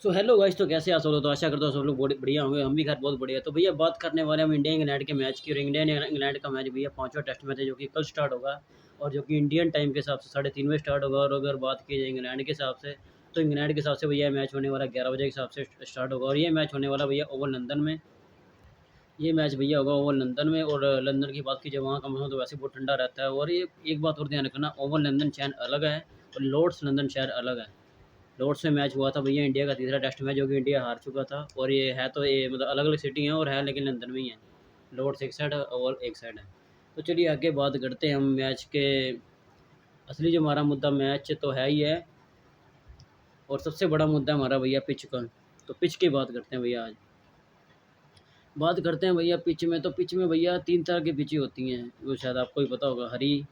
So hello guys, तो कैसे आप सब लोग? तो आशा करता हूँ सब लोग बढ़िया होंगे। हम भी खैर बहुत बढ़िया। तो भैया बात करने वाले हम इंडिया इंग्लैंड के मैच की। और इंडिया ने इंग्लैंड का मैच भैया पांचवा टेस्ट मैच है जो कि कल स्टार्ट होगा। और जो कि इंडियन टाइम के हिसाब से 3:30 बजे स्टार्ट होगा। और अगर बात की जाए इंग्लैंड के हिसाब से, तो इंग्लैंड के हिसाब से भैया मैच होने वाला 11 बजे के हिसाब से स्टार्ट होगा। और ये मैच होने वाला भैया ओवल लंदन में। ये मैच भैया होगा ओवल लंदन में। और लंदन की बात की जाए, वहाँ का मौसम तो वैसे बहुत ठंडा रहता है। और ये एक बात और ध्यान रखना, ओवल लंदन शहर अलग है और लॉर्ड्स लंदन शहर अलग है। लॉर्ड्स में मैच हुआ था भैया इंडिया का तीसरा टेस्ट मैच, जो कि इंडिया हार चुका था। और ये है तो ये मतलब अलग अलग सिटी हैं और है लेकिन लंदन में ही है। लॉर्ड्स एक साइड है और एक साइड है। तो चलिए आगे बात करते हैं हम मैच के। असली जो हमारा मुद्दा मैच तो है ही है, और सबसे बड़ा मुद्दा हमारा भैया पिच का। तो पिच की बात करते हैं भैया। आज बात करते हैं भैया पिच में। तो पिच में भैया तीन तरह की पिचें होती हैं, वो शायद आपको ही पता होगा। हरी,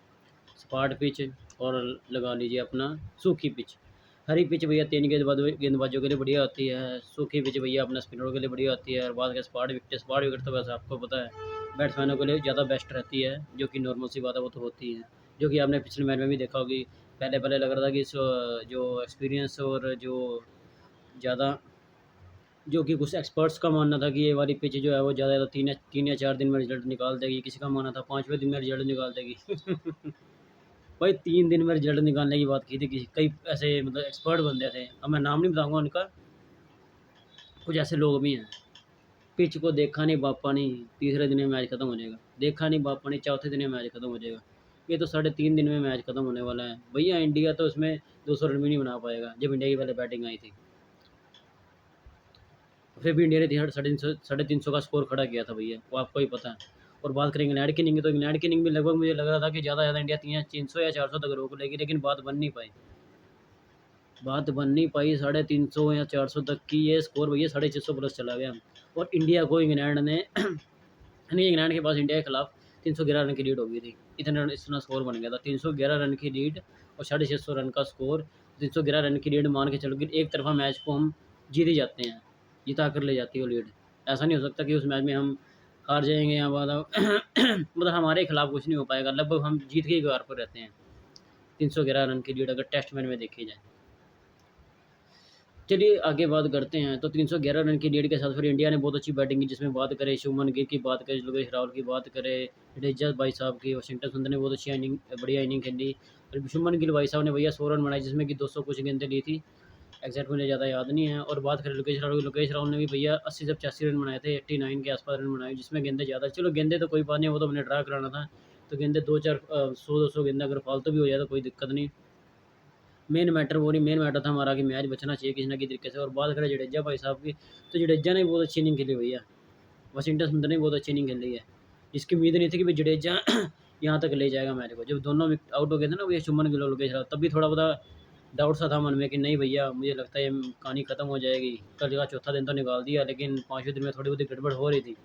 सपाट पिच, और लगा लीजिए अपना सूखी पिच। हरी पिच भैया तीन गेंदबाजों के लिए बढ़िया होती है। सूखी पिच भैया अपना स्पिनरों के लिए बढ़िया होती है। और बात करें स्पाट विकेट तो वैसे आपको पता है बैट्समैनों के लिए ज़्यादा बेस्ट रहती है, जो कि नॉर्मल सी बात है, वो तो होती है। जो कि आपने पिछले मैच में भी देखा होगी। पहले पहले लग रहा था कि जो एक्सपीरियंस और जो ज़्यादा, जो कि कुछ एक्सपर्ट्स का मानना था कि ये वाली पिच जो है वो ज़्यादा तीन या चार दिन में रिजल्ट निकाल देगी। किसी का मानना था 5वें दिन में रिजल्ट निकाल देगी। भाई 3 दिन में रिजल्ट निकालने की बात की थी किसी, कई ऐसे मतलब एक्सपर्ट बंदे थे। अब मैं नाम नहीं बताऊंगा उनका। कुछ ऐसे लोग भी हैं। पिच को देखा नहीं बापा नहीं, तीसरे दिन में मैच खत्म हो जाएगा। देखा नहीं बापा नहीं, चौथे दिन में मैच खत्म हो जाएगा। ये तो 3.5 दिन में मैच खत्म होने वाला है भैया। इंडिया तो इसमें 200 रन भी नहीं बना पाएगा। जब इंडिया की पहले बैटिंग आई थी, फिर भी इंडिया ने 350 का स्कोर खड़ा किया था भैया, वो आपको ही पता है। और बात करें इंग्लैंड की इनिंग, तो इंग्लैंड की इनिंग भी लगभग मुझे लग रहा था कि ज़्यादा ज़्यादा इंडिया 300 या 400 तक रोक लेगी, लेकिन बात बन नहीं पाई। बात बन नहीं पाई। 350 या 400 तक की ये स्कोर भैया 650 प्लस चला गया। और इंडिया को इंग्लैंड ने नहीं, इंग्लैंड के पास इंडिया के खिलाफ 311 रन की लीड हो गई थी। इतना स्कोर बन गया था, 311 रन की लीड और 650 रन का स्कोर। 311 रन की लीड मान के चलो कि एक तरफा मैच को हम जीत ही जाते हैं, जिता कर ले जाती है वो लीड। ऐसा नहीं हो सकता कि उस मैच में हम हार जाएंगे या बाद मतलब हमारे खिलाफ कुछ नहीं हो पाएगा। लगभग हम जीत के ही कगार पर रहते हैं। 311 रन की लीड अगर टेस्ट मैच में देखी जाए। चलिए आगे बात करते हैं। तो 311 रन की लीड के साथ फिर इंडिया ने बहुत अच्छी बैटिंग की, जिसमें बात करें शुभमन गिल की, बात करें लोकेश राहुल की, बात करें जडेजा भाई साहब की। वाशिंगटन सुंदर ने बहुत अच्छी इनिंग, बढ़िया इनिंग खेली। और शुभमन गिल भाई साहब ने भैया 100 रन बनाए, जिसमें कि 200 कुछ गेंदें ली थी। एग्जैक्ट मुझे ज़्यादा याद नहीं है। और बात करें लोकेश राहुल ने भी भैया 80 से 85 रन बनाए थे, 89 के आसपास रन बनाए, जिसमें गेंदे ज़्यादा। चलो गेंदे तो कोई बात नहीं, वो तो मैंने ड्रा कराना था। तो गेंदे 100-200 गेंदे अगर फालतू भी हो जाए तो कोई दिक्कत नहीं। मेन मैटर वो नहीं, मेन मैटर था हमारा कि मैच बचना चाहिए किसी ना किसी तरीके से। और बात करें जडेजा भाई साहब की, तो जडेजा ने बहुत अच्छी इनिंग खेली भैया। वाशिंगटन सुंदर ने बहुत अच्छी इनिंग खेली है, जिसकी उम्मीद नहीं थी कि भाई जडेजा यहाँ तक ले जाएगा मैच को। जब दोनों आउट हो गए थे ना भैया, शुभमन गिल और लोकेश राहुल, तब भी थोड़ा बहुत डाउट सा था मन में कि नहीं भैया, मुझे लगता है ये कहानी खत्म हो जाएगी। कल का चौथा दिन तो निकाल दिया, लेकिन 5वें दिन में थोड़ी बहुत गड़बड़ हो रही थी।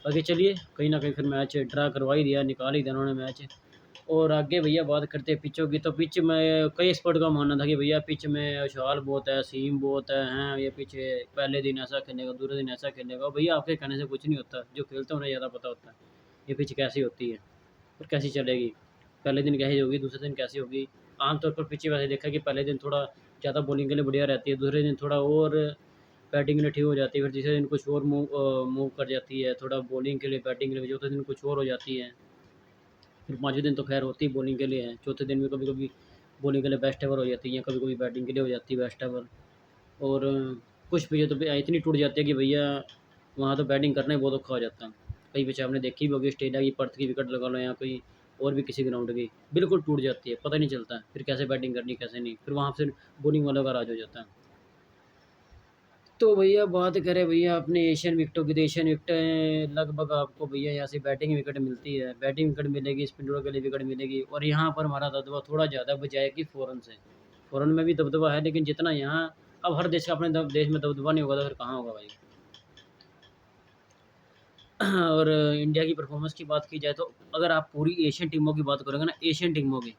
बाकी चलिए कहीं ना कहीं फिर मैच ड्रा करवा ही दिया, निकाल ही दिया उन्होंने मैच। और आगे भैया बात करते हैं पिचों की। तो पिच में कई एक्सपर्ट का मानना था कि भैया पिच में उछाल बहुत है, सीम बहुत है, हैं ये पिच पहले दिन ऐसा खेलेगा, दूसरे दिन ऐसा खेलेगा। भैया आपके कहने से कुछ नहीं होता, जो खेलते हैं उन्हें ज़्यादा पता होता है ये पिच कैसी होती है और कैसी चलेगी। पहले दिन कैसी होगी, दूसरे दिन कैसी होगी। आमतौर पर पिच वैसे देखा कि पहले दिन थोड़ा ज़्यादा बॉलिंग के लिए बढ़िया रहती है, दूसरे दिन थोड़ा और बैटिंग के लिए ठीक हो जाती है, फिर तीसरे दिन कुछ और मूव कर जाती है, थोड़ा बॉलिंग के लिए बैटिंग के लिए, चौथे दिन कुछ और हो जाती है। फिर 5वें दिन तो खैर होती ही बॉलिंग के लिए है। चौथे दिन में कभी कभी बॉलिंग के लिए बेस्ट ओवर हो जाती है, कभी कभी बैटिंग के लिए हो जाती है बेस्ट ओवर। और कुछ पिचें तो भैया इतनी टूट जाती है कि भैया वहाँ तो बैटिंग करना ही बहुत औखा हो जाता है। कई पिचें आपने देखी भी होगी, ऑस्ट्रेलिया की पर्थ की विकेट लगा लो या कोई और भी किसी ग्राउंड की, बिल्कुल टूट जाती है, पता नहीं चलता है फिर कैसे बैटिंग करनी कैसे नहीं। फिर वहाँ से बॉलिंग वालों का राज हो जाता है। तो भैया बात करें भैया अपने एशियन विकेटों की, तो एशियन विकेटें लगभग आपको भैया यहाँ से बैटिंग विकेट मिलती है, बैटिंग विकेट मिलेगी, स्पिनरों के लिए विकेट मिलेगी। और यहाँ पर हमारा दबदबा थोड़ा ज़्यादा बजाय कि फ़ॉरन से। फ़ॉरन में भी दबदबा है, लेकिन जितना यहाँ, अब हर देश का अपने देश में दबदबा नहीं होगा तो फिर कहाँ होगा भाई। और इंडिया की परफॉर्मेंस की बात की जाए, तो अगर आप पूरी एशियन टीमों की बात करोगे ना, एशियन टीमों की,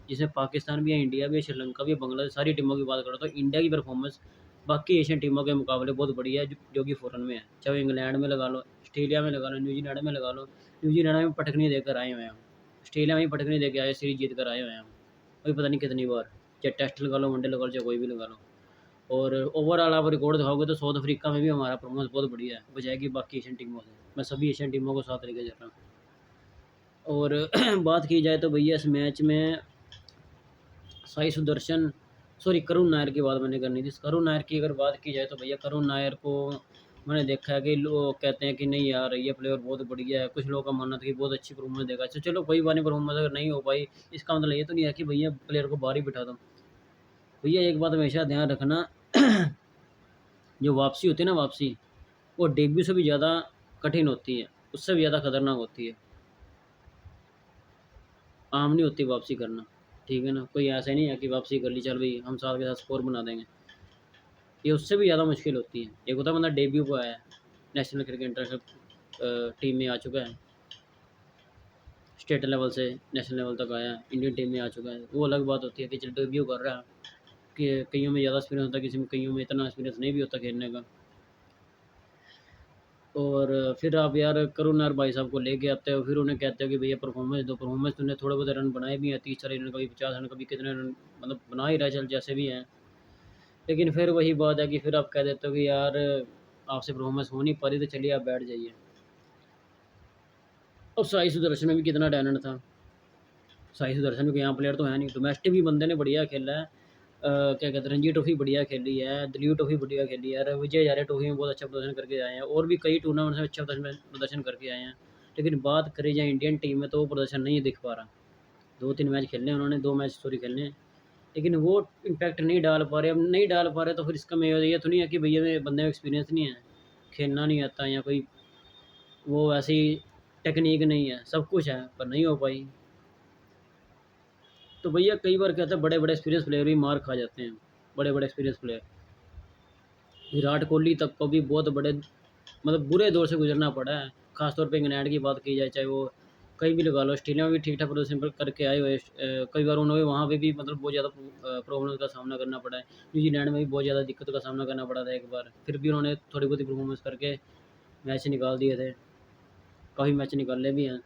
जिसमें पाकिस्तान भी है, इंडिया भी है, श्रीलंका भी है, बांग्लादेश, सारी टीमों की बात करो तो इंडिया की परफॉर्मेंस बाकी एशियन टीमों के मुकाबले बहुत बढ़िया है, जो कि फ़ॉरन में है। चाहे वो इंग्लैंड में लगा लो, ऑस्ट्रेलिया में लगा लो, न्यूजीलैंड में लगा लो। न्यूजीलैंड में पटकनी देकर आए हुए हैं हम, ऑस्ट्रेलिया में ही पटकनी दे के सीरीज जीत कर आए हुए हैं हम। अभी पता नहीं कितनी बार, चाहे टेस्ट लगा लो, वनडे लगा लो, चाहे कोई भी लगा लो। और ओवरऑल आप रिकॉर्ड दिखाओगे तो साउथ अफ्रीका में भी हमारा परफॉर्मेंस बहुत बढ़िया है बजाय कि बाकी एशियन टीमों से। मैं सभी एशियन टीमों को साथ लेके चल रहा हूँ। और बात की जाए तो भैया इस मैच में साई सुदर्शन, सॉरी करुण नायर की बात मैंने करनी थी। करुण नायर की अगर बात की जाए तो भैया करुण नायर को मैंने देखा है कि लोग कहते हैं कि नहीं यार ये प्लेयर बहुत बढ़िया है, कुछ लोगों का मानना था कि बहुत अच्छी परफॉर्मेंस देगा। तो चलो कोई बात नहीं, परफॉर्मेंस अगर नहीं हो पाई इसका मतलब ये तो नहीं है कि भैया प्लेयर को बाहर ही बिठा दो। भैया एक बात हमेशा ध्यान रखना जो वापसी होती है ना, वापसी वो डेब्यू से भी ज़्यादा कठिन होती है, उससे भी ज़्यादा खतरनाक होती है। आम नहीं होती वापसी करना, ठीक है ना। कोई ऐसा नहीं है कि वापसी कर ली चल भाई हम साथ के साथ स्कोर बना देंगे, ये उससे भी ज़्यादा मुश्किल होती है। एक होता है बंदा डेब्यू को आया है, नेशनल क्रिकेट इंटरनेशनल टीम में आ चुका है, स्टेट लेवल से नेशनल लेवल तक आया है, इंडियन टीम में आ चुका है, वो अलग बात होती है कि चल डेब्यू कर रहा है। कि कईयों में ज़्यादा एक्सपीरियंस होता है, किसी में कईयों में इतना एक्सपीरियंस नहीं भी होता खेलने का। और फिर आप यार करुण नायर भाई साहब को लेके आते हो, फिर उन्हें कहते हो कि भैया परफॉर्मेंस दो, परफॉर्मेंस तुमने थोड़े बहुत रन बनाए भी हैं, 30 40 रन, कभी 50 रन, कभी कितने रन, मतलब बना ही रहा चल जैसे भी हैं। लेकिन फिर वही बात है कि फिर आप कह देते हो कि यार आपसे परफॉर्मेंस हो नहीं पा रही तो चलिए आप बैठ जाइए। और साई सुदर्शन में भी कितना टैलेंट था। साई सुदर्शन भी कोई यहाँ प्लेयर तो है नहीं, डोमेस्टिक भी बंदे ने बढ़िया खेला है। क्या कहते हैं, रणजी ट्रॉफी बढ़िया खेली है, दिलीप ट्रॉफी बढ़िया खेली है, विजय हजारे ट्रॉफी में बहुत अच्छा प्रदर्शन करके आए हैं, और भी कई टूर्नामेंट्स में अच्छा प्रदर्शन करके आए हैं। लेकिन बात करी जाए इंडियन टीम में तो वो प्रदर्शन नहीं दिख पा रहा। 2 3 मैच खेलने उन्होंने, 2 मैच सॉरी खेलने हैं, लेकिन वो इम्पैक्ट नहीं डाल पा रहे। अब नहीं डाल पा रहे तो फिर इसका मैं ये तो नहीं है कि भैया मेरे बंदे में एक्सपीरियंस नहीं है, खेलना नहीं आता, या कोई वो ऐसी टेक्निक नहीं है, सब कुछ है पर नहीं हो पाई। तो भैया कई बार क्या होता है, बड़े बड़े एक्सपीरियंस प्लेयर भी मार खा जाते हैं। बड़े बड़े एक्सपीरियंस प्लेयर, विराट कोहली तक को भी बहुत बड़े मतलब बुरे दौर से गुजरना पड़ा है। खासतौर पे इंग्लैंड की बात की जाए, चाहे वो कहीं भी लगा लो, ऑस्ट्रेलिया में भी ठीक ठाक प्रदर्शन करके आए हुए। कई बार उन्होंने वहाँ पे भी मतलब बहुत ज़्यादा प्रॉब्लम का सामना करना पड़ा है। न्यूजीलैंड में भी बहुत ज़्यादा दिक्कत का सामना करना पड़ा था एक बार, फिर भी उन्होंने थोड़ी बहुत परफॉर्मेंस करके मैच निकाल दिए थे, काफ़ी मैच निकाले भी हैं।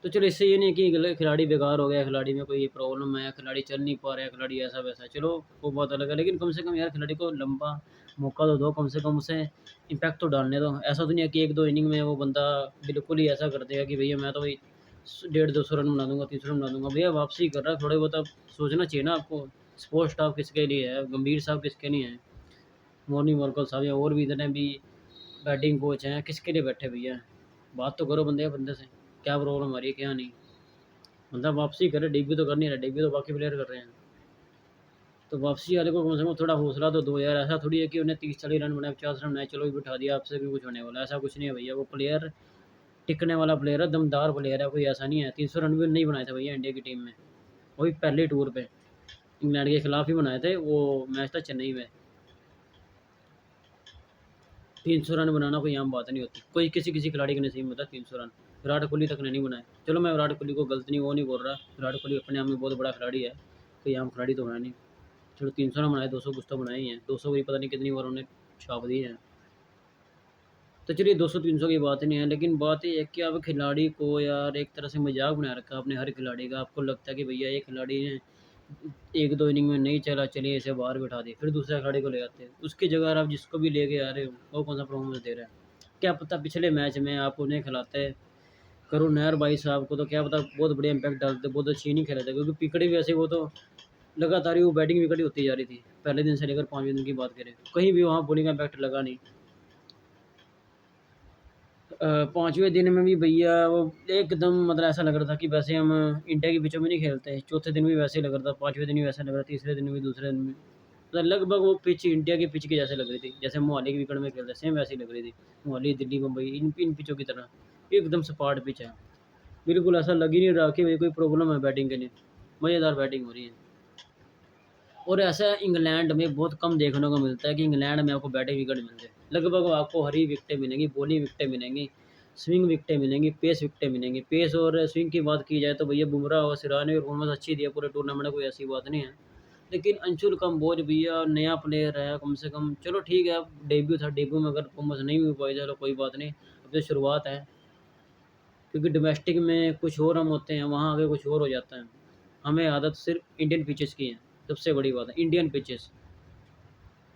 तो चलो इससे ये नहीं कि खिलाड़ी बेकार हो गया, खिलाड़ी में कोई प्रॉब्लम है, खिलाड़ी चल नहीं पा रहा है, खिलाड़ी ऐसा वैसा, चलो वो बहुत अलग है। लेकिन कम से कम यार खिलाड़ी को लंबा मौका तो दो, कम से कम उसे इम्पैक्ट तो डालने दो। ऐसा तो नहीं है कि 1 2 इनिंग में वो बंदा बिल्कुल ही ऐसा कर देगा कि भैया मैं तो भाई 150 200 रन बना दूंगा, 300 रन बना दूंगा। भैया वापसी कर रहा है, थोड़े बहुत अब सोचना चाहिए ना आपको। स्पोर्ट्स स्टाफ किसके लिए है, गंभीर साहब किसके नहीं है, मोनी मोरकल साहब या और भी इतने भी बैटिंग कोच हैं, किसके लिए बैठे भैया। बात तो करो बंदे बंदे से, क्या प्रॉब्लम आ रही है क्या नहीं। मतलब वापसी करे, डेब्यू तो कर नहीं रहा, डेब्यू तो बाकी प्लेयर कर रहे हैं। तो वापसी वाले को कम से कम थोड़ा हौसला तो दो यार। ऐसा थोड़ी है कि उन्हें 30 40 रन बनाए, 50 रन बनाए, चलो भी बिठा दिया, आपसे भी कुछ होने वाला, ऐसा कुछ नहीं है भैया। वो प्लेयर टिकने वाला प्लेयर है, दमदार प्लेयर है, कोई ऐसा नहीं है। 300 रन भी नहीं बनाए थे भैया इंडिया की टीम में, वही पहले टूर पे इंग्लैंड के खिलाफ ही बनाए थे। वो मैच था चेन्नई में। 300 रन बनाना कोई आम बात नहीं होती, कोई किसी किसी खिलाड़ी के नसीब में होता है 300 रन। विराट कोहली तक ने नहीं बनाए। चलो मैं विराट कोहली को गलत नहीं, वो नहीं बोल रहा, विराट कोहली अपने आप में बहुत बड़ा खिलाड़ी है, कोई आम खिलाड़ी तो है नहीं। चलो 300 रन बनाए, 200 कुछ तो बनाए ही हैं, 200 भी पता नहीं कितनी बार उन्हें छाप दी है। तो चलिए 200 300 की बात नहीं है, लेकिन बात ये है कि अब खिलाड़ी को यार एक तरह से मजाक बना रखा है अपने हर खिलाड़ी का। आपको लगता है कि भैया एक खिलाड़ी ने 1 2 इनिंग में नहीं चला, चलिए इसे बाहर बिठा दिए, फिर दूसरे खिलाड़ी को ले आते हैं। उसकी जगह आप जिसको भी लेके आ रहे हो वो कौन सा परफॉर्मेंस दे रहा है, क्या पता पिछले मैच में आप उन्हें खिलाते करुण नायर भाई साहब को, तो क्या पता बहुत बढ़िया इंपैक्ट डालते, बहुत अच्छी नहीं खेले थे। क्योंकि पिकड़ी भी ऐसे, वो तो लगातार ही वो बैटिंग विकेट होती जा रही थी, पहले दिन से लेकर 5वें दिन की बात करें, कहीं भी वहाँ बॉलिंग का इम्पैक्ट लगा नहीं। 5वें दिन में भी भैया वो एकदम मतलब ऐसा लग रहा था कि वैसे हम इंडिया के पिचों में नहीं खेलते। चौथे दिन भी वैसे ही लग रहा था, 5वें दिन भी वैसे लग रहा था, तीसरे दिन भी, दूसरे दिन भी, मतलब लगभग वो पिच इंडिया की पिच की जैसे लग रही थी, जैसे मोहाली की विकेट में खेलते सेम वैसी लग रही थी। मोहाली, दिल्ली, मुंबई, इन पिचों की तरह एकदम सपाट पिच है। बिल्कुल ऐसा लग ही नहीं रहा कि भाई कोई प्रॉब्लम है बैटिंग के लिए, मज़ेदार बैटिंग हो रही है। और ऐसा इंग्लैंड में बहुत कम देखने को मिलता है कि इंग्लैंड में आपको बैटिंग विकेट मिल जाए। लगभग आपको हरी विकटें मिलेंगी, बॉलिंग विकटें मिलेंगी, स्विंग विकटें मिलेंगी, पेस विकटें मिलेंगी। पेस और स्विंग की बात की जाए तो भैया बुमराह और सिराज ने परफॉर्मेंस अच्छी दी है पूरे टूर्नामेंट में, कोई ऐसी बात नहीं है। लेकिन अंशुल कम्बोज भैया नया प्लेयर है, कम से कम चलो ठीक है, अब डेब्यू था, डेब्यू में अगर परफॉर्मेंस नहीं हो पाई चलो कोई बात नहीं, अब तो शुरुआत है। क्योंकि डोमेस्टिक में कुछ और हम होते हैं, वहाँ आगे कुछ और हो जाता है। हमें आदत सिर्फ इंडियन पिचेस की है, सबसे बड़ी बात है इंडियन पिचेस।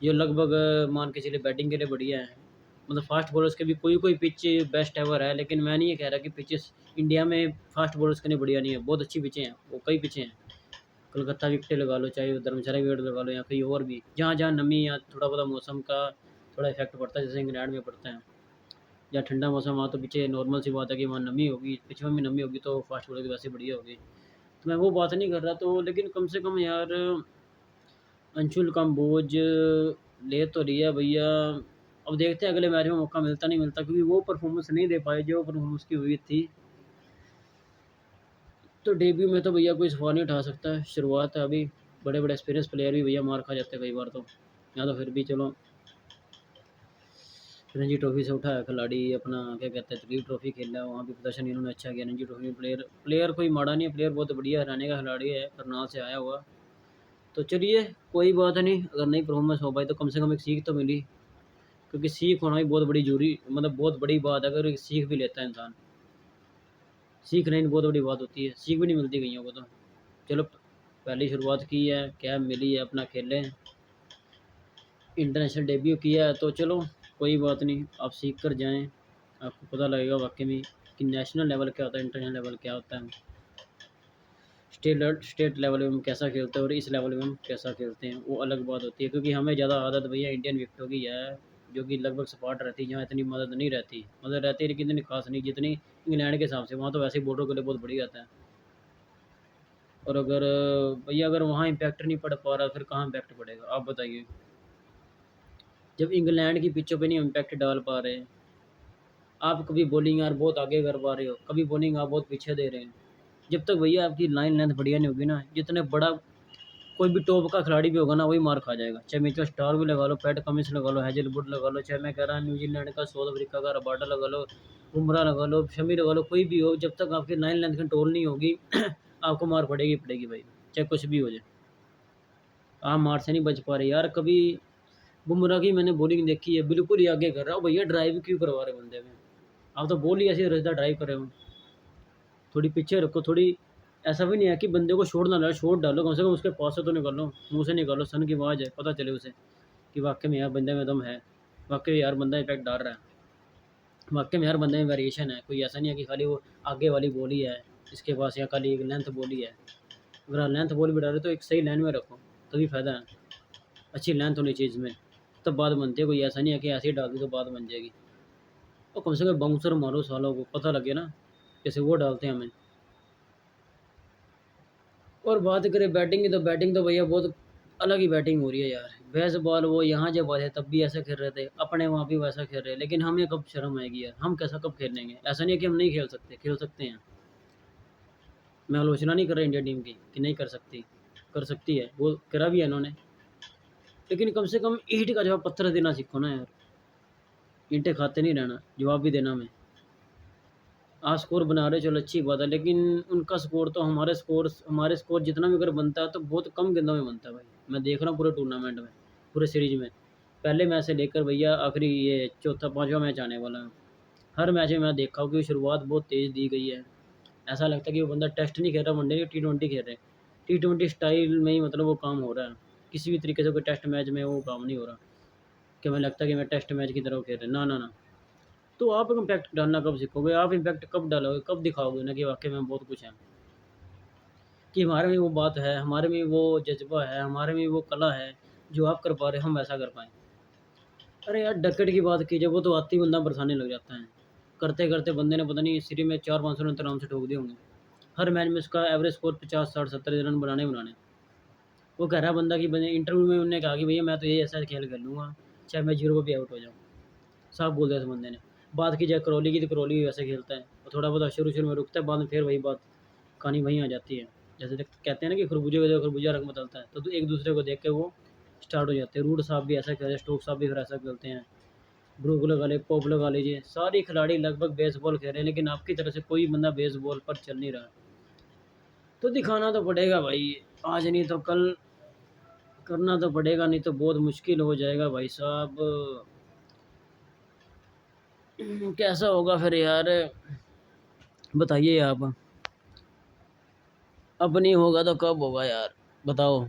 ये लगभग मान के चलिए बैटिंग के लिए बढ़िया है। मतलब फास्ट बॉलर्स के भी कोई पिच बेस्ट एवर है, लेकिन मैं नहीं ये कह रहा कि पिचेस इंडिया में फास्ट बॉलर्स के लिए बढ़िया नहीं है। बहुत अच्छी पिचें हैं, वो कई पिचें हैं। कोलकाता विकेटें लगा लो, चाहे धर्मशाला विकेट लगा लो, या कहीं और भी जहाँ जहाँ नमी या थोड़ा बहुत मौसम का थोड़ा इफेक्ट पड़ता है, जैसे इंग्लैंड में पड़ता है। जहाँ ठंडा मौसम वहाँ तो पीछे नॉर्मल सी बात है कि वहाँ नमी होगी, पिच में भी नमी होगी, तो फास्ट बॉलर की वैसे बढ़िया होगी। तो मैं वो बात नहीं कर रहा, तो लेकिन कम से कम यार अंशुल कंबोज ले तो लिया भैया। अब देखते हैं अगले मैच में मौका मिलता नहीं मिलता, क्योंकि वो परफॉर्मेंस नहीं दे पाए जो परफॉर्मेंस की हुई थी। तो डेब्यू में तो भैया कोई सवाल नहीं उठा सकता है, शुरुआत है अभी। बड़े बड़े एक्सपीरियंस प्लेयर भी भैया मार खा जाते हैं कई बार तो। या तो फिर भी चलो रणजी ट्रॉफी से उठा है खिलाड़ी अपना, क्या कहते हैं, दिलीप ट्रॉफी खेला है, वहाँ भी प्रदर्शन इन्होंने अच्छा किया। रणजी ट्रॉफी में प्लेयर प्लेयर कोई माड़ा नहीं है, प्लेयर बहुत बढ़िया हराने का खिलाड़ी है, करनाल से आया हुआ। तो चलिए कोई बात नहीं, अगर नहीं परफॉर्मेंस हो पाई तो कम से कम एक सीख तो मिली। क्योंकि सीख होना भी बहुत बड़ी जरूरी, मतलब बहुत बड़ी बात है अगर एक सीख भी लेता है इंसान। सीख लेनी बहुत बड़ी बात होती है, सीख भी नहीं मिलती कईयों को तो। चलो पहली शुरुआत की है, क्या मिली है, अपना खेलें, इंटरनेशनल डेब्यू किया है, तो चलो कोई बात नहीं, आप सीख कर जाएँ। आपको पता लगेगा वाक़ई में कि नेशनल लेवल क्या होता है, इंटरनेशनल लेवल क्या होता है। स्टेट लेवल में हम कैसा खेलते हैं और इस लेवल में हम कैसा खेलते हैं, वो अलग बात होती है। क्योंकि हमें ज़्यादा आदत भैया इंडियन विकेटों की है, जो कि लगभग सपाट रहती है, जहाँ इतनी मदद नहीं रहती, मदद रहती है लेकिन इतनी खास नहीं जितनी इंग्लैंड के हिसाब से। वहाँ तो वैसे ही बॉलरों के लिए बहुत बढ़िया रहता है। और अगर भैया अगर वहाँ इम्पैक्ट नहीं पड़ पा रहा, फिर कहाँ इम्पैक्ट पड़ेगा आप बताइए। जब इंग्लैंड की पिचों पे नहीं इम्पैक्ट डाल पा रहे, आप कभी बॉलिंग यार बहुत आगे कर पा रहे हो, कभी बॉलिंग आप बहुत पीछे दे रहे हैं। जब तक भैया आपकी लाइन लेंथ बढ़िया नहीं होगी ना, जितने बड़ा कोई भी टॉप का खिलाड़ी भी होगा ना, वही मार खा जाएगा। चाहे मिचेल स्टार्क भी लगा लो, पैट कमिंस लगा लो, हैजलवुड लगा लो, चाहे मैं कह रहा न्यूजीलैंड का, साउथ अफ्रीका का रबाडा लगा लो, बुमराह लगा लो, शमी लगा लो, कोई भी हो, जब तक आपकी लाइन लेंथ कंट्रोल नहीं होगी आपको मार पड़ेगी पड़ेगी भाई, चाहे कुछ भी हो जाए। आप मार से नहीं बच पा रहे यार। कभी बुमराह की मैंने बॉलिंग देखी है, बिल्कुल ही आगे कर रहा हूँ भैया, ड्राइव क्यों करवा रहे बंदे में। आप तो बॉल ही ऐसी रजदा ड्राइव कर रहे हो, थोड़ी पीछे रखो, थोड़ी। ऐसा भी नहीं है कि बंदे को शॉट ना डालो, शॉट डालो कम से कम, उसके पास से तो निकालो, मुंह से निकालो, सन की आवाज़ है, पता चले उसे कि वाकई में यार बंदे में दम है, वाकई यार बंदा इफेक्ट डाल रहा है, वाकई में यार बंदे में वेरिएशन है। कोई ऐसा नहीं है कि खाली वो आगे वाली बॉल ही है इसके पास, या खाली एक लेंथ बॉल ही है। अगर आप लेंथ बॉल भी डाल रहे हो तो एक सही लाइन में रखो, तभी फ़ायदा है। अच्छी लेंथ होनी चाहिए इसमें, तब बात बनती है। कोई ऐसा नहीं है कि ऐसे ही डाल दी तो बात बन जाएगी। और कम से कम बाउंसर मारो, सालों को पता लगे ना, जैसे वो डालते हैं हमें। और बात करें बैटिंग की, तो बैटिंग तो भैया बहुत अलग ही बैटिंग हो रही है यार। बेस बॉल वो यहाँ जब आए तब भी ऐसा खेल रहे थे, अपने वहाँ भी वैसा खेल रहे हैं, लेकिन हमें कब शर्म आएगी यार, हम कैसा कब खेलेंगे। ऐसा नहीं है कि हम नहीं खेल सकते, खेल सकते हैं। मैं आलोचना नहीं कर रहा इंडिया टीम की कि नहीं कर सकती, कर सकती है, वो करा भी है इन्होंने। लेकिन कम से कम ईंट का जवाब पत्थर देना सीखो ना यार, ईंटें खाते नहीं रहना, जवाब भी देना हमें। आप स्कोर बना रहे हो चलो अच्छी बात है, लेकिन उनका स्कोर तो हमारे स्कोर जितना भी अगर बनता है तो बहुत कम गेंदों में बनता है भाई। मैं देख रहा हूँ पूरे टूर्नामेंट में, पूरे सीरीज में, पहले मैच से लेकर भैया आखिरी ये चौथा पाँचवा मैच आने वाला है, हर मैच में मैं देखा हूँ कि शुरुआत बहुत तेज़ दी गई है। ऐसा लगता है कि वो बंदा टेस्ट नहीं खेल रहा, वनडे नहीं, T20 खेल रहे। T20 स्टाइल में ही मतलब वो काम हो रहा है, किसी भी तरीके से कोई टेस्ट मैच में वो काम नहीं हो रहा कि हमें लगता है कि मैं टेस्ट मैच की तरह खेल रहे, ना ना ना। तो आप इम्पैक्ट डालना कब सीखोगे, आप इम्पैक्ट कब डालोगे, कब दिखाओगे ना कि वाकई में बहुत कुछ है, कि हमारे में वो बात है, हमारे में वो जज्बा है, हमारे में वो कला है, जो आप कर पा रहे हो हम वैसा कर पाएँ। अरे यार डकैत की बात की, जब वो तो आती बंदा बरसाने लग जाता है, करते करते बंदे ने पता नहीं सीरीज में 400-500 रन तो आराम से ठोक दिए होंगे। हर मैच में उसका एवरेज स्कोर 50-60-70 रन बनाने। वो कह रहा है बंदा कि बंदे इंटरव्यू में उन्होंने कहा कि भैया मैं तो ये ऐसा खेल कर लूँगा, चाहे मैं 0 पे भी आउट हो जाऊँ। साफ बोल दिया उस बंदे ने। बात की जाए करौली की, तो करौली भी वैसे खेलता है, और थोड़ा बहुत शुरू में रुकता है, बाद में फिर वही बात, कहानी वहीं आ जाती है। जैसे कहते हैं ना कि खरबूजे को देखो खरबूजा रंग बदलता है, तो एक दूसरे को देख के वो स्टार्ट हो जाते हैं। रूड साहब भी ऐसा खेलते हैं, स्टोक साहब भी फिर ऐसा खेलते हैं, ब्रूक लगा ले, पॉप लगा लीजिए, सारे खिलाड़ी लगभग बेसबॉल खेल रहे हैं, लेकिन आपकी तरह से कोई बंदा बेसबॉल पर चल नहीं रहा। तो दिखाना तो पड़ेगा भाई, आज नहीं तो कल करना तो पड़ेगा, नहीं तो बहुत मुश्किल हो जाएगा भाई साहब। कैसा होगा फिर यार, बताइए आप। अब नहीं होगा तो कब होगा यार, बताओ।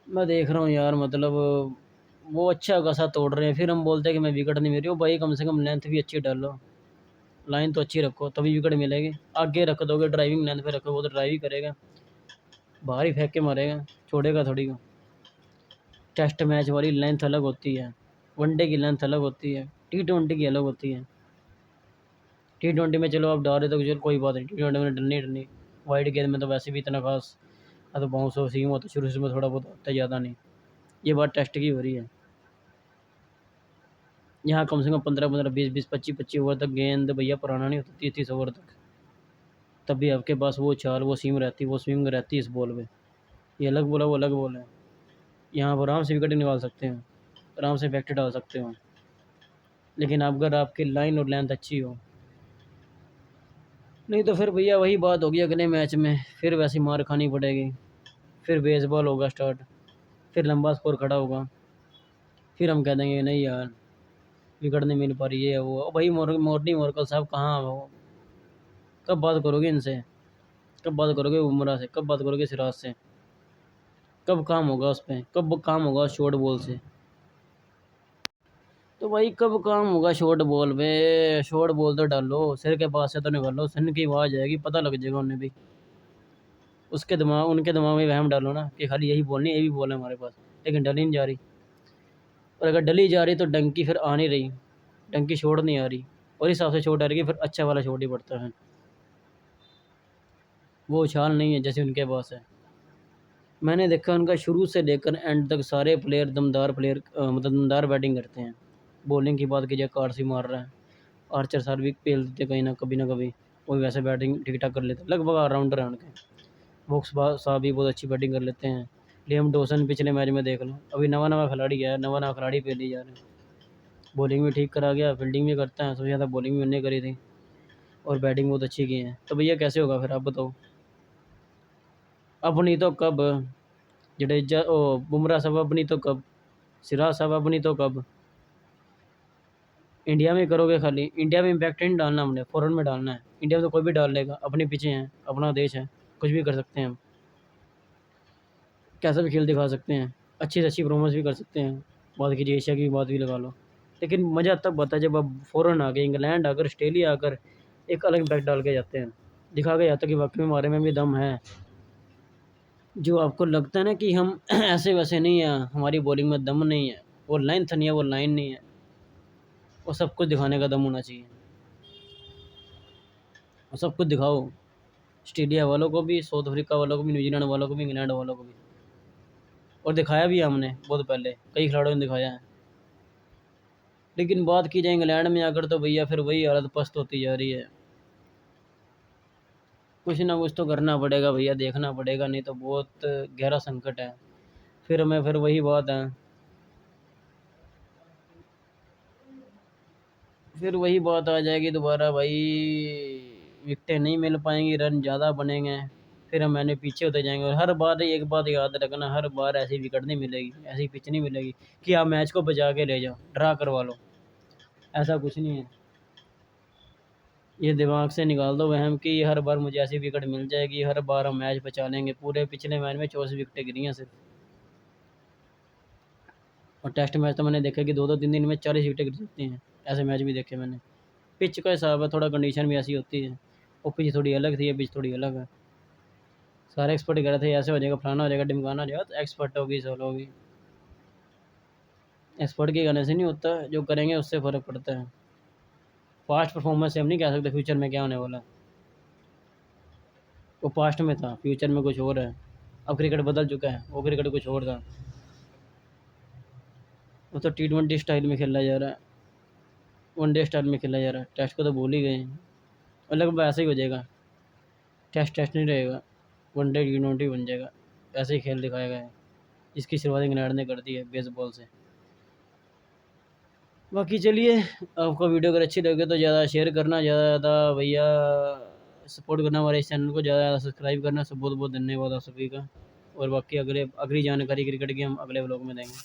मैं देख रहा हूँ यार, मतलब वो अच्छा खासा तोड़ रहे हैं, फिर हम बोलते हैं कि मैं विकेट नहीं मेरी। ओ भाई, कम से कम लेंथ भी अच्छी डालो, लाइन तो अच्छी रखो, तभी विकेट मिलेगी। आगे रख दोगे, ड्राइविंग लेंथ पे रखो, वो तो ड्राइव ही करेगा, बाहर ही फेंक के मारेगा, छोड़ेगा थोड़ी को। टेस्ट मैच वाली लेंथ अलग होती है, वनडे की लेंथ अलग होती है, T20 की अलग होती है। T20 में चलो आप डाल रहे तो चलो कोई बात नहीं, T20 में डलनी डलनी। वाइड गेंद में तो वैसे भी इतना खास तो बाउंस हो सीम होता शुरू में, थोड़ा बहुत होता है, ज़्यादा नहीं। ये बात टेस्ट की हो रही है। यहाँ कम से कम 15-15, 20-20, 25-25 ओवर तक गेंद भैया पुराना नहीं होता, 30-30 ओवर तक। तब भी आपके पास वो चाल, वो सीम रहती, वो स्विंग रहती है इस बॉल पे। ये अलग बॉल है, वो अलग बॉल है। यहाँ पर आराम से विकेट निकाल सकते हैं, आराम से इफेक्ट डाल सकते हो। लेकिन अगर आपकी लाइन और लेंथ अच्छी हो, नहीं तो फिर भैया वही बात होगी अगले मैच में, फिर वैसी मार खानी पड़ेगी। फिर बेसबॉल होगा स्टार्ट, फिर लंबा स्कोर खड़ा होगा, फिर हम कह देंगे नहीं यार विकेट नहीं मिल पा रही है वो। भाई मोर्नी मोरकल साहब कहाँ हो? कब बात करोगे इनसे? कब बात करोगे बुमराह से? कब बात करोगे सिराज से? कब काम होगा उस पर? कब काम होगा शॉर्ट बॉल से? तो भाई कब काम होगा शॉर्ट बॉल पे? शॉर्ट बॉल तो डालो, सिर के पास से तो निकालो, सन की आवाज़ आएगी, पता लग जाएगा उन्हें भी। उसके दिमाग, उनके दिमाग में वहम डालो ना कि खाली यही बॉल नहीं, यही बॉल है हमारे पास, लेकिन डली नहीं जा रही। और अगर डली जा रही तो डंकी फिर आ नहीं रही, डंकी शॉट नहीं आ रही, और इस हिसाब से शॉट आ रही है, फिर अच्छा वाला शॉट ही पड़ता है। वो उछाल नहीं है जैसे उनके पास है। मैंने देखा उनका शुरू से लेकर एंड तक सारे प्लेयर दमदार प्लेयर, मतलब दमदार बैटिंग करते हैं। बॉलिंग की बात कीजिए, कार्सी मार रहा है, आर्चर सर भी पेल देते कहीं ना कभी ना कभी, वो भी वैसे बैटिंग ठीक ठाक कर लेते हैं, लगभग ऑलराउंडर हैं उनके। वोक्स साहब भी बहुत अच्छी बैटिंग कर लेते हैं। लियम डोसन पिछले मैच में देख लो, अभी नवा नवा खिलाड़ी है, नवा नवा खिलाड़ी पेली जा रहे हैं। बॉलिंग भी ठीक करा गया, फील्डिंग भी करता है, सबसे ज़्यादा बॉलिंग भी उन्होंने करी थी, और बैटिंग बहुत अच्छी की है। तो भैया कैसे होगा फिर आप बताओ? अब नहीं तो कब? जडेजा ओ बुमराह साहब अब नहीं तो कब? सिराज साहब अब नहीं तो कब? इंडिया में करोगे खाली? इंडिया में इम्पैक्ट नहीं डालना हमने, फॉरेन में डालना है। इंडिया में तो कोई भी डाल लेगा, अपने पीछे हैं, अपना देश है, कुछ भी कर सकते हैं हम, कैसा भी खेल दिखा सकते हैं, अच्छी से अच्छी परफॉर्मेंस भी कर सकते हैं। बात कीजिए एशिया की भी, बात भी लगा लो। लेकिन मज़ा तब आता है जब अब फ़ॉरेन आ गए, इंग्लैंड आकर, ऑस्ट्रेलिया आकर एक अलग इम्पैक्ट डाल के जाते हैं, दिखा के जाता है कि वाकई में हमारे में भी दम है। जो आपको लगता है ना कि हम ऐसे वैसे नहीं हैं, हमारी बॉलिंग में दम नहीं है, वो लेंथ नहीं है, वो लाइन नहीं है, वो सब कुछ दिखाने का दम होना चाहिए। वो सब कुछ दिखाओ, ऑस्ट्रेलिया वालों को भी, साउथ अफ्रीका वालों को भी, न्यूजीलैंड वालों को भी, इंग्लैंड वालों को भी। और दिखाया भी है हमने बहुत पहले, कई खिलाड़ियों ने दिखाया है। लेकिन बात की जाए इंग्लैंड में आकर तो भैया फिर वही हालत पस्त होती जा रही है। कुछ ना कुछ तो करना पड़ेगा भैया, देखना पड़ेगा, नहीं तो बहुत गहरा संकट है। फिर वही बात है, फिर वही बात आ जाएगी दोबारा भाई, विकटें नहीं मिल पाएंगी, रन ज़्यादा बनेंगे, फिर हम मैंने पीछे होते जाएंगे। और हर बार एक बात याद रखना, हर बार ऐसी विकेट नहीं मिलेगी, ऐसी पिच नहीं मिलेगी कि आप मैच को बचा के ले जाओ, ड्रा करवा लो, ऐसा कुछ नहीं है। ये दिमाग से निकाल दो वहम कि हर बार मुझे ऐसी विकेट मिल जाएगी, हर बार हम मैच बचा लेंगे। पूरे पिछले मैच में 24 विकेटें गिरी हैं सिर्फ, और टेस्ट मैच तो मैंने देखा कि 2-2 3 दिन में 40 विकेटें गिर सकती हैं, ऐसे मैच भी देखे मैंने। पिच का हिसाब है, थोड़ा कंडीशन भी ऐसी होती है, वो पिच थोड़ी अलग थी, ये पिच थोड़ी अलग है। सारे एक्सपर्ट कह रहे थे ऐसे हो जाएगा, फलाना हो जाएगा, ढिमकाना हो जाएगा, तो एक्सपर्ट होगी, सब होगी। एक्सपर्ट के कहने से नहीं होता, जो करेंगे उससे फ़र्क पड़ता है। पास्ट परफॉर्मेंस से हम नहीं कह सकते फ्यूचर में क्या होने वाला है। वो पास्ट में था, फ्यूचर में कुछ और है। अब क्रिकेट बदल चुका है, वो क्रिकेट कुछ और था। वो तो T20 स्टाइल में खेला जा रहा है, वनडे स्टाइल में खेला जा रहा है, टेस्ट को तो भूल ही गए हैं। और लगभग ऐसा ही हो जाएगा, टेस्ट टेस्ट नहीं रहेगा, वनडे T20 बन जाएगा। ऐसे ही खेल दिखाया गया है, इसकी शुरुआत इंग्लैंड ने कर दी है बेसबॉल से। बाकी चलिए, आपको वीडियो अगर अच्छी लगे तो ज़्यादा शेयर करना, ज़्यादा भैया सपोर्ट करना हमारे इस चैनल को, ज़्यादा सब्सक्राइब करना। सब बहुत बहुत धन्यवाद आप सभी का। और बाकी अगली जानकारी क्रिकेट की हम अगले व्लॉग में देंगे।